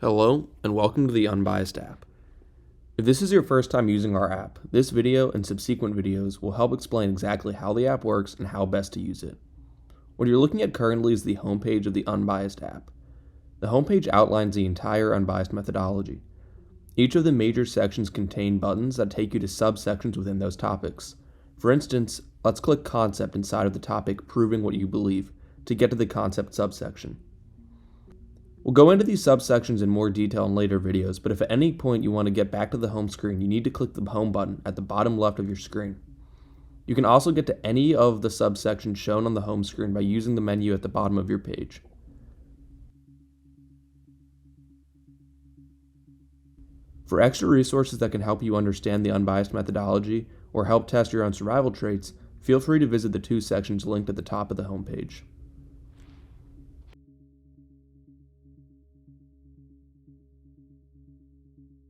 Hello, and welcome to the Unbiased app. If this is your first time using our app, this video and subsequent videos will help explain exactly how the app works and how best to use it. What you're looking at currently is the homepage of the Unbiased app. The homepage outlines the entire Unbiased methodology. Each of the major sections contain buttons that take you to subsections within those topics. For instance, let's click Concept inside of the topic Proving What You Believe to get to the Concept subsection. We'll go into these subsections in more detail in later videos, but if at any point you want to get back to the home screen, you need to click the home button at the bottom left of your screen. You can also get to any of the subsections shown on the home screen by using the menu at the bottom of your page. For extra resources that can help you understand the unbiased methodology or help test your own survival traits, feel free to visit the two sections linked at the top of the homepage.